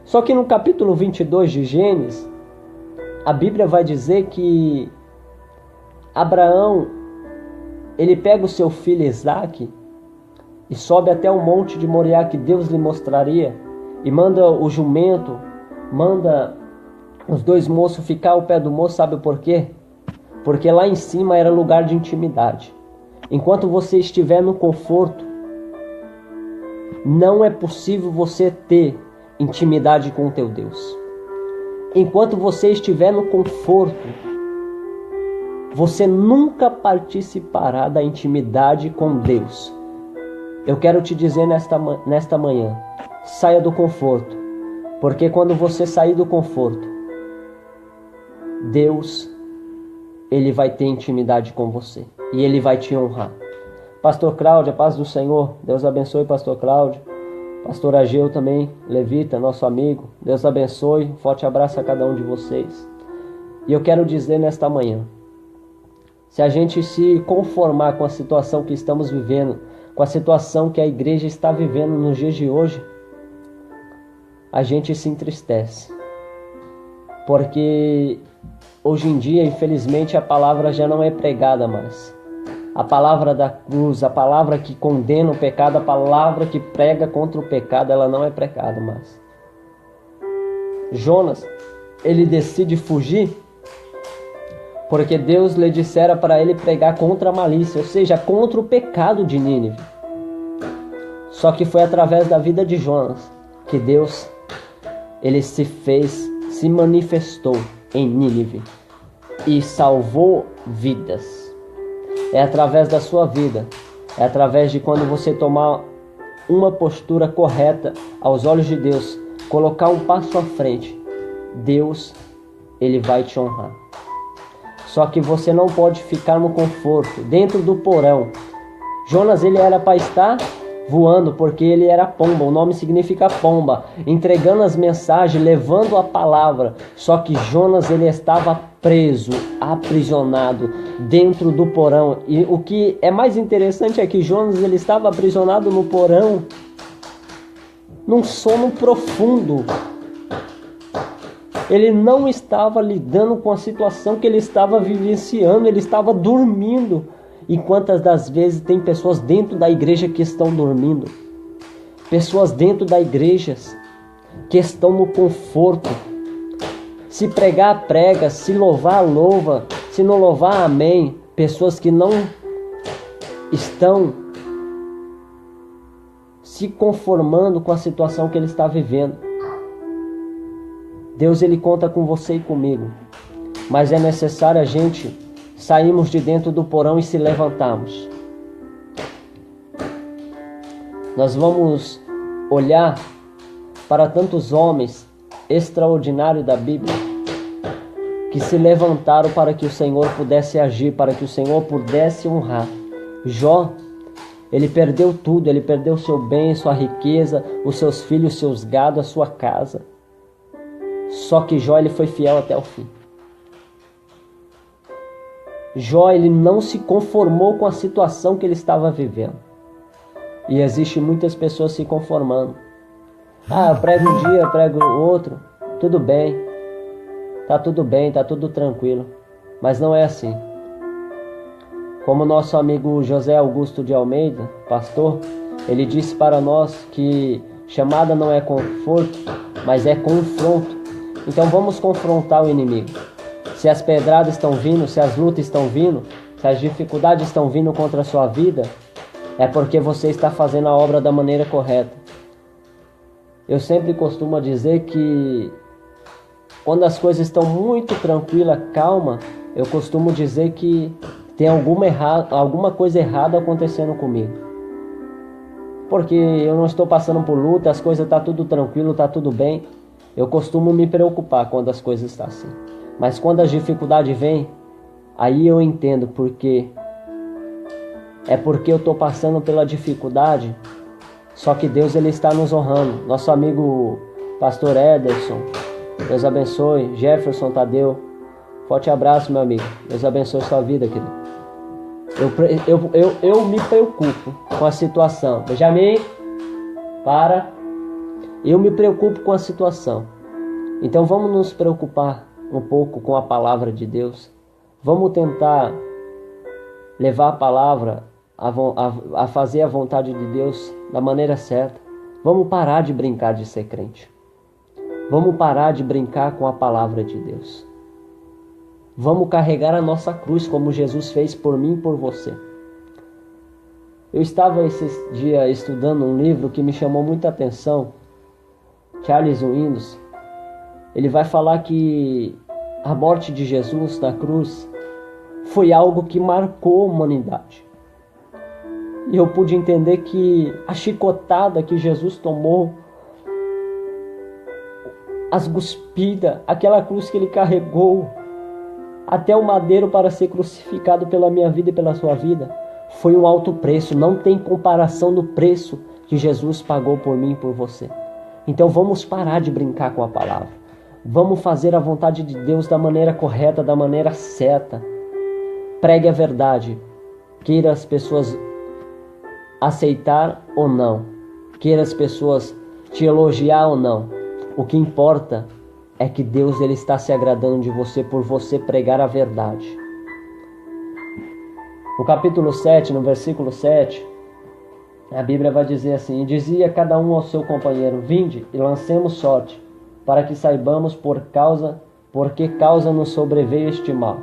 Speaker 1: Só que no capítulo 22 de Gênesis, a Bíblia vai dizer que Abraão, ele pega o seu filho Isaque e sobe até o monte de Moriá que Deus lhe mostraria, e manda o jumento, manda os dois moços ficar ao pé do moço. Sabe por quê? Porque lá em cima era lugar de intimidade. Enquanto você estiver no conforto, não é possível você ter intimidade com o teu Deus. Enquanto você estiver no conforto, você nunca participará da intimidade com Deus. Eu quero te dizer nesta manhã, saia do conforto, porque quando você sair do conforto, Deus, Ele vai ter intimidade com você e Ele vai te honrar. Pastor Cláudio, a paz do Senhor, Deus abençoe Pastor Cláudio, Pastor Ageu também, Levita, nosso amigo, Deus abençoe, forte abraço a cada um de vocês. E eu quero dizer nesta manhã, se a gente se conformar com a situação que estamos vivendo, com a situação que a igreja está vivendo nos dias de hoje, a gente se entristece. Porque hoje em dia, infelizmente, a palavra já não é pregada mais. A palavra da cruz, a palavra que condena o pecado, a palavra que prega contra o pecado, ela não é pregada mais. Jonas, ele decide fugir porque Deus lhe dissera para ele pregar contra a malícia, ou seja, contra o pecado de Nínive. Só que foi através da vida de Jonas que Deus, ele se manifestou em Nínive e salvou vidas. É através da sua vida, é através de quando você tomar uma postura correta aos olhos de Deus, colocar um passo à frente, Deus, ele vai te honrar. Só que você não pode ficar no conforto, dentro do porão. Jonas, ele era para estar voando, porque ele era pomba, o nome significa pomba, entregando as mensagens, levando a palavra. Só que Jonas, ele estava preso, aprisionado, dentro do porão. E o que é mais interessante é que Jonas, ele estava aprisionado no porão, num sono profundo. Ele não estava lidando com a situação que ele estava vivenciando, ele estava dormindo. E quantas das vezes tem pessoas dentro da igreja que estão dormindo? Pessoas dentro da igreja que estão no conforto. Se pregar, prega, se louvar, louva, se não louvar, amém. Pessoas que não estão se conformando com a situação que ele está vivendo. Deus, ele conta com você e comigo, mas é necessário a gente sairmos de dentro do porão e se levantarmos. Nós vamos olhar para tantos homens extraordinários da Bíblia que se levantaram para que o Senhor pudesse agir, para que o Senhor pudesse honrar. Jó, ele perdeu tudo, ele perdeu seu bem, sua riqueza, os seus filhos, seus gados, a sua casa. Só que Jó, ele foi fiel até o fim. Jó, ele não se conformou com a situação que ele estava vivendo. E existe muitas pessoas se conformando. Eu prego um dia, eu prego outro, tudo bem, tá tudo tranquilo. Mas não é assim. Como nosso amigo José Augusto de Almeida, pastor, ele disse para nós que chamada não é conforto, mas é confronto. Então vamos confrontar o inimigo. Se as pedradas estão vindo, se as lutas estão vindo, se as dificuldades estão vindo contra a sua vida, é porque você está fazendo a obra da maneira correta. Eu sempre costumo dizer que quando as coisas estão muito tranquilas, calma, eu costumo dizer que tem alguma coisa errada acontecendo comigo. Porque eu não estou passando por luta, as coisas estão tudo tranquilo, está tudo bem. Eu costumo me preocupar quando as coisas estão assim. Mas quando as dificuldades vêm, aí eu entendo porque. É porque eu estou passando pela dificuldade, só que Deus, ele está nos honrando. Nosso amigo pastor Ederson, Deus abençoe. Jefferson Tadeu, forte abraço, meu amigo. Deus abençoe sua vida, querido. Eu me preocupo com a situação. Benjamin, para. Eu me preocupo com a situação. Então vamos nos preocupar um pouco com a palavra de Deus. Vamos tentar levar a palavra a fazer a vontade de Deus da maneira certa. Vamos parar de brincar de ser crente. Vamos parar de brincar com a palavra de Deus. Vamos carregar a nossa cruz como Jesus fez por mim e por você. Eu estava esses dias estudando um livro que me chamou muita atenção, Charles Windows. Ele vai falar que a morte de Jesus na cruz foi algo que marcou a humanidade. E eu pude entender que a chicotada que Jesus tomou, as cuspidas, aquela cruz que ele carregou até o madeiro para ser crucificado pela minha vida e pela sua vida, foi um alto preço. Não tem comparação do preço que Jesus pagou por mim e por você. Então vamos parar de brincar com a palavra. Vamos fazer a vontade de Deus da maneira correta, da maneira certa. Pregue a verdade. Queira as pessoas aceitar ou não. Queira as pessoas te elogiar ou não. O que importa é que Deus ele está se agradando de você por você pregar a verdade. No capítulo 7, no versículo 7, a Bíblia vai dizer assim: e dizia cada um ao seu companheiro: vinde e lancemos sorte, para que saibamos por que causa nos sobreveio este mal.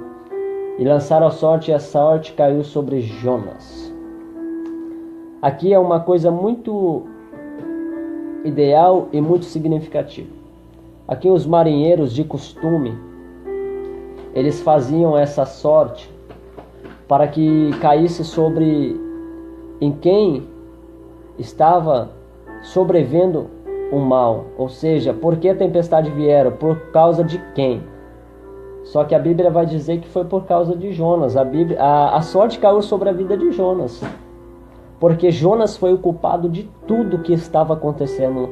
Speaker 1: E lançaram a sorte, e a sorte caiu sobre Jonas. Aqui é uma coisa muito ideal e muito significativa. Aqui os marinheiros de costume, eles faziam essa sorte para que caísse sobre em quem estava sobrevivendo o mal. Ou seja, por que a tempestade vieram? Por causa de quem? Só que a Bíblia vai dizer que foi por causa de Jonas. A sorte caiu sobre a vida de Jonas. Porque Jonas foi o culpado de tudo que estava acontecendo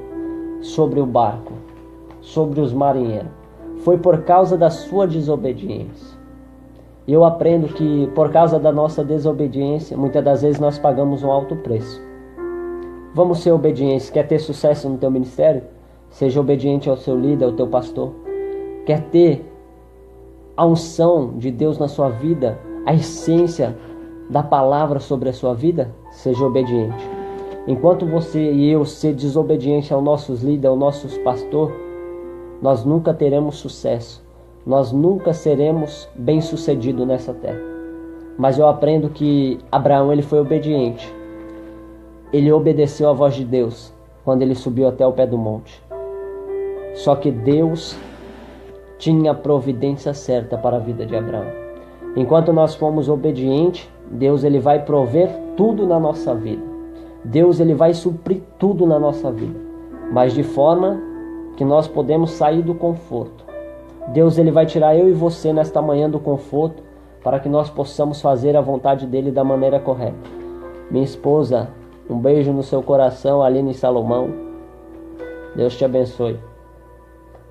Speaker 1: sobre o barco, sobre os marinheiros. Foi por causa da sua desobediência. Eu aprendo que por causa da nossa desobediência, muitas das vezes nós pagamos um alto preço. Vamos ser obedientes. Quer ter sucesso no teu ministério? Seja obediente ao seu líder, ao teu pastor. Quer ter a unção de Deus na sua vida, a essência da palavra sobre a sua vida? Seja obediente. Enquanto você e eu ser desobediente aos nossos líderes, aos nossos pastores, nós nunca teremos sucesso. Nós nunca seremos bem-sucedidos nessa terra. Mas eu aprendo que Abraão ele foi obediente. Ele obedeceu à voz de Deus quando ele subiu até o pé do monte. Só que Deus tinha a providência certa para a vida de Abraão. Enquanto nós formos obedientes, Deus ele vai prover tudo na nossa vida. Deus ele vai suprir tudo na nossa vida. Mas de forma que nós podemos sair do conforto. Deus ele vai tirar eu e você nesta manhã do conforto para que nós possamos fazer a vontade dele da maneira correta. Minha esposa, um beijo no seu coração, Aline Salomão. Deus te abençoe.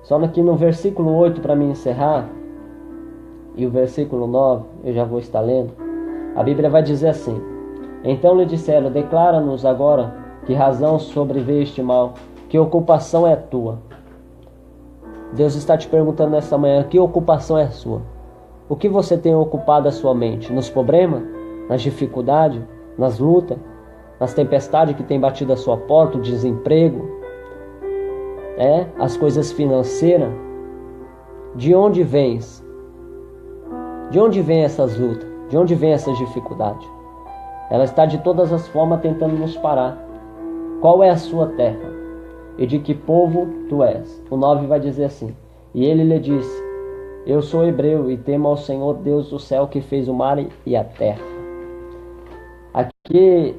Speaker 1: Só aqui no versículo 8 para me encerrar, e o versículo 9 eu já vou estar lendo. A Bíblia vai dizer assim: então lhe disseram: declara-nos agora que razão sobreveio este mal, que ocupação é tua. Deus está te perguntando nessa manhã: que ocupação é a sua? O que você tem ocupado a sua mente? Nos problemas? Nas dificuldades? Nas lutas? Nas tempestades que tem batido a sua porta? O desemprego? As coisas financeiras? De onde vens? De onde vem essas lutas? De onde vem essas dificuldades? Ela está de todas as formas tentando nos parar. Qual é a sua terra? E de que povo tu és? O 9 vai dizer assim: e ele lhe disse: eu sou hebreu e temo ao Senhor Deus do céu, que fez o mar e a terra. Aqui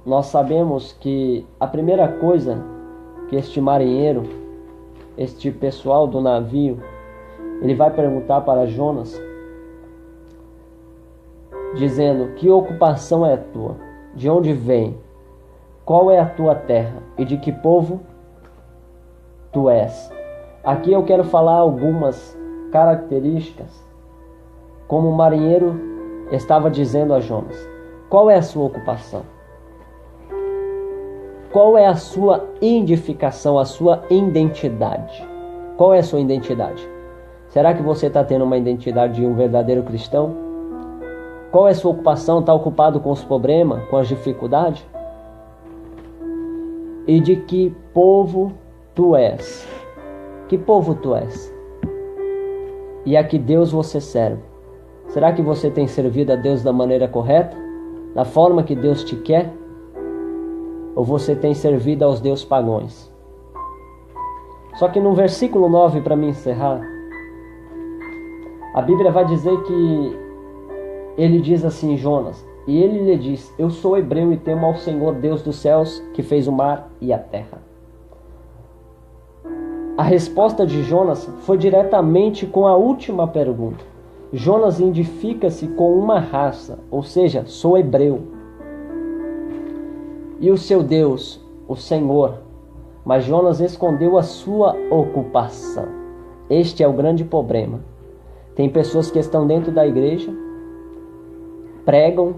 Speaker 1: nós sabemos que a primeira coisa que este marinheiro, este pessoal do navio, ele vai perguntar para Jonas, dizendo: que ocupação é a tua? De onde vem? Qual é a tua terra? E de que povo tu és? Aqui eu quero falar algumas características, como o marinheiro estava dizendo a Jonas. Qual é a sua ocupação? Qual é a sua identificação, a sua identidade? Qual é a sua identidade? Será que você está tendo uma identidade de um verdadeiro cristão? Qual é a sua ocupação? Está ocupado com os problemas, com as dificuldades? E de que povo tu és? Que povo tu és? E a que Deus você serve? Será que você tem servido a Deus da maneira correta? da forma que Deus te quer? Ou você tem servido aos deuses pagãos? Só que no versículo 9, para me encerrar, a Bíblia vai dizer que ele diz assim, Jonas, e ele lhe diz, eu sou hebreu e temo ao Senhor Deus dos céus, que fez o mar e a terra. A resposta de Jonas foi diretamente com a última pergunta. Jonas identifica-se com uma raça, ou seja, sou hebreu. E o seu Deus, o Senhor. Mas Jonas escondeu a sua ocupação. Este é o grande problema. Tem pessoas que estão dentro da igreja, pregam,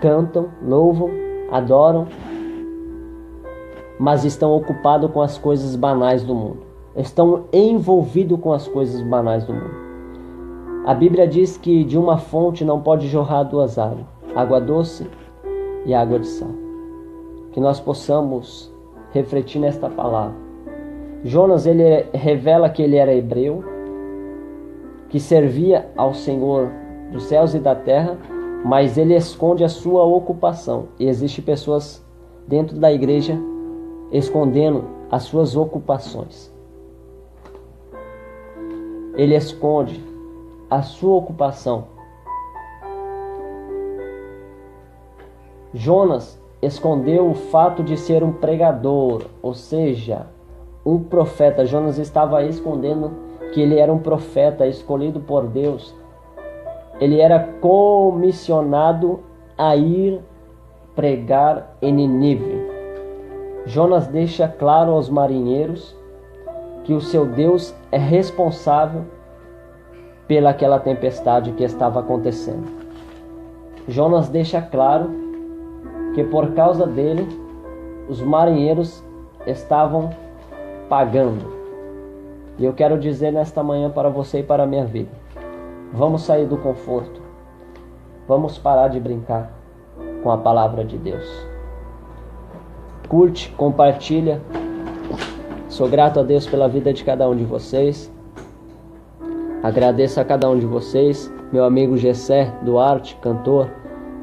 Speaker 1: cantam, louvam, adoram, mas estão ocupados com as coisas banais do mundo. Estão envolvidos com as coisas banais do mundo. A Bíblia diz que de uma fonte não pode jorrar duas águas, água doce e água de sal. Que nós possamos refletir nesta palavra. Jonas, ele revela que ele era hebreu, que servia ao Senhor dos céus e da terra, mas ele esconde a sua ocupação. E existem pessoas dentro da igreja escondendo as suas ocupações. Ele esconde a sua ocupação. Jonas escondeu o fato de ser um pregador, ou seja, um profeta. Jonas estava escondendo que ele era um profeta escolhido por Deus. Ele era comissionado a ir pregar em Nínive. Jonas deixa claro aos marinheiros que o seu Deus é responsável pelaquela tempestade que estava acontecendo. Jonas deixa claro que por causa dele os marinheiros estavam pagando. E eu quero dizer nesta manhã para você e para a minha vida, vamos sair do conforto, vamos parar de brincar com a palavra de Deus. Curte, compartilha. Sou grato a Deus pela vida de cada um de vocês. Agradeço a cada um de vocês. Meu amigo Gessé Duarte, cantor,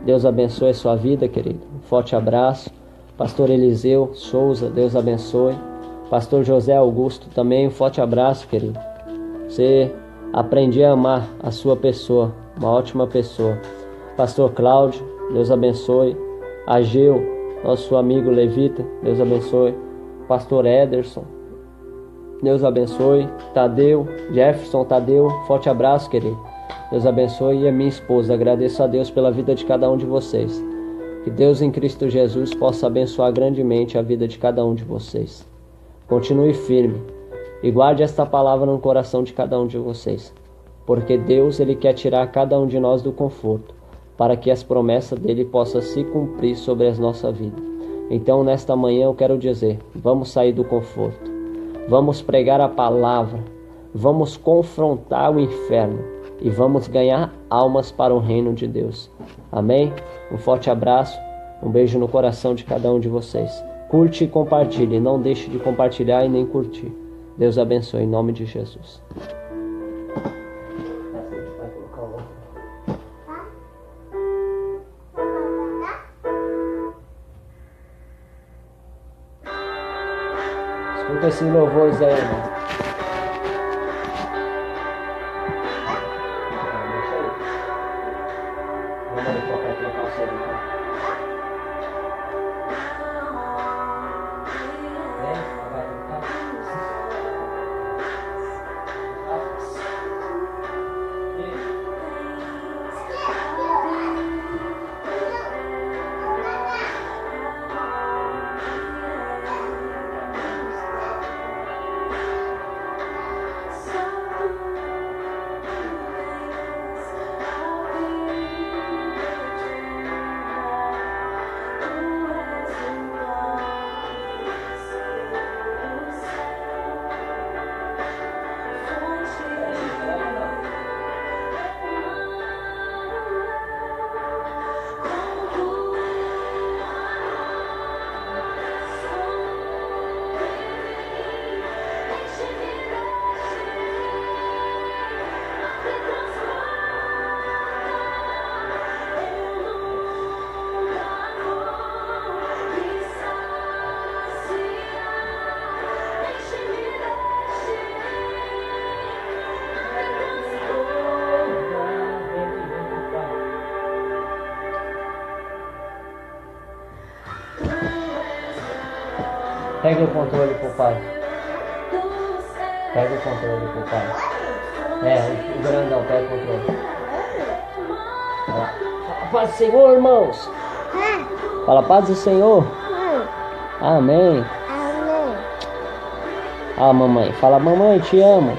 Speaker 1: Deus abençoe a sua vida, querido. Um forte abraço. Pastor Eliseu Souza, Deus abençoe. Pastor José Augusto também, um forte abraço, querido. Você aprendi a amar a sua pessoa, uma ótima pessoa. Pastor Cláudio, Deus abençoe. Ageu, nosso amigo levita, Deus abençoe. Pastor Ederson, Deus abençoe. Tadeu, Jefferson Tadeu, forte abraço, querido. Deus abençoe. E a minha esposa, agradeço a Deus pela vida de cada um de vocês. Que Deus em Cristo Jesus possa abençoar grandemente a vida de cada um de vocês. Continue firme e guarde esta palavra no coração de cada um de vocês. Porque Deus, Ele quer tirar cada um de nós do conforto, para que as promessas dEle possam se cumprir sobre a nossa vida. Então, nesta manhã eu quero dizer, vamos sair do conforto. Vamos pregar a palavra, vamos confrontar o inferno e vamos ganhar almas para o reino de Deus. Amém? Um forte abraço, um beijo no coração de cada um de vocês. Curte e compartilhe, não deixe de compartilhar e nem curtir. Deus abençoe em nome de Jesus. Escuta esses louvores aí, irmão. Pega o controle pro pai. Pega o controle pro pai. O grandão, pega o controle. Fala, paz do Senhor, irmãos. Fala, paz do Senhor. Amém. Ah, mamãe. Fala, mamãe, te amo.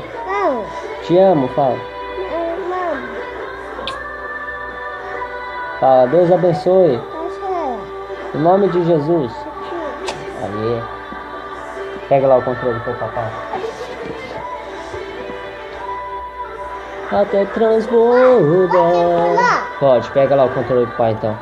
Speaker 1: Te amo, fala. Fala, Deus abençoe. Em nome de Jesus. Aí. Pega lá o controle pro papai. Até transborda. Pode, pega lá o controle pro pai então.